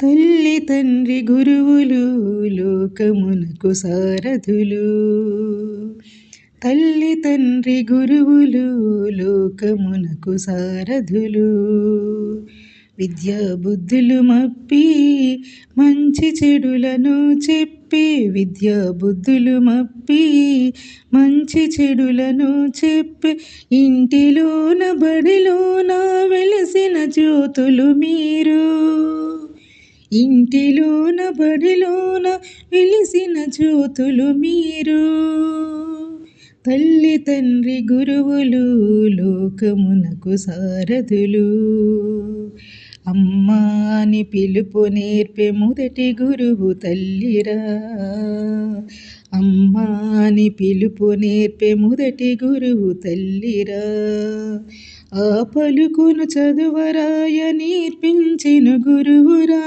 తల్లి తండ్రి గురువులు లోకమునకు సారథులు. తల్లి తండ్రి గురువులు లోకమునకు సారథులు. విద్యా బుద్ధులు మప్పి మంచి చెడులను చెప్పి, విద్యా బుద్ధులు మప్పి మంచి చెడులను చెప్పి, ఇంటిలోన బడిలోన వెలిసిన జ్యోతులు మీరు. ఇంటిలోన బడిలోన వెలిసిన జ్యోతులు మీరు. తల్లి తండ్రి గురువులు లోకమునకు సారథులు. అమ్మా అని పిలుపు నేర్పే మొదటి గురువు తల్లిరా. అమ్మా అని పిలుపు నేర్పే మొదటి గురువు తల్లిరా. ఆ పలుకును చదువరాయ నేర్పించిన గురువురా.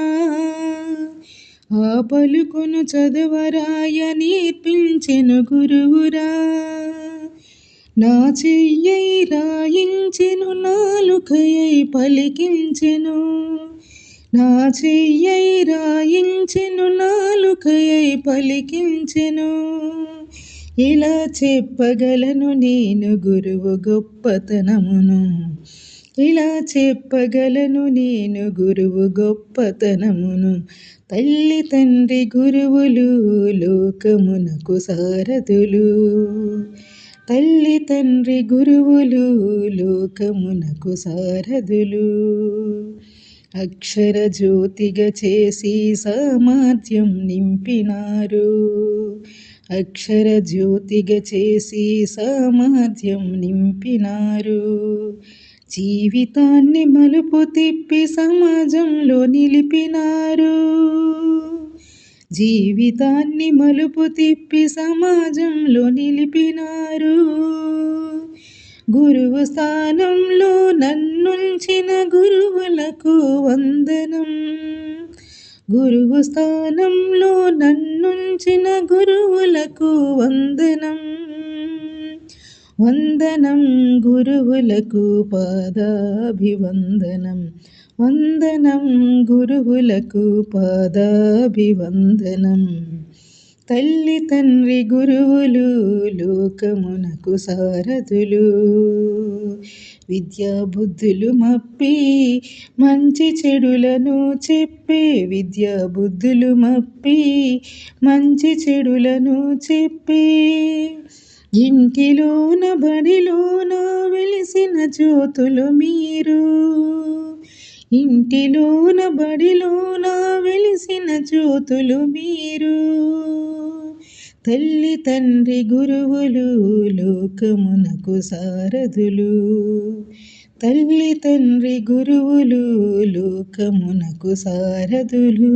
ఆ పలుకును చదువరాయ నేర్పించిన గురువురా. నా చెయ్యై రాయించెను, నాలుకయై పలికించెను. నా చెయ్యై రాయించెను, నాలుకయై పలికించెను. ఇలా చెప్పగలను నేను గురువు గొప్పతనమును. ఇలా చెప్పగలను నేను గురువు గొప్పతనమును. తల్లి తండ్రి గురువులు లోకమునకు సారథులు. తల్లి తండ్రి గురువులు లోకమునకు సారథులు. అక్షర జ్యోతిగా చేసి సామర్థ్యం నింపినారు. అక్షర జ్యోతిగా చేసి సామర్థ్యం నింపినారు. జీవితాన్ని మలుపు తిప్పి సమాజంలో నిలిపినారు. జీవితాన్ని మలుపు తిప్పి సమాజంలో నిలిపినారు. గురువు స్థానంలో నన్నుంచిన గురువులకు వందనం. గురువు స్థానంలో నన్నుంచిన గురువులకు వందనం. వందనం గురువులకు పాదాభివందనం. వందనం గురువులకు పాదాభివందనం. తల్లి తండ్రి గురువులు లోకమునకు సారథులు. విద్యా బుద్ధులు మప్పి మంచి చెడులను చెప్పి, విద్యా బుద్ధులు మప్పి మంచి చెడులను చెప్పి, ఇంటిలోన బడిలోన వెలిసిన జ్యోతులు మీరు. ఇంటిలోన బడిలోన వెలిసిన జ్యోతులు మీరు. తల్లి తండ్రి గురువులు లోకమునకు సారథులు. తల్లి తండ్రి గురువులు లోకమునకు సారథులు.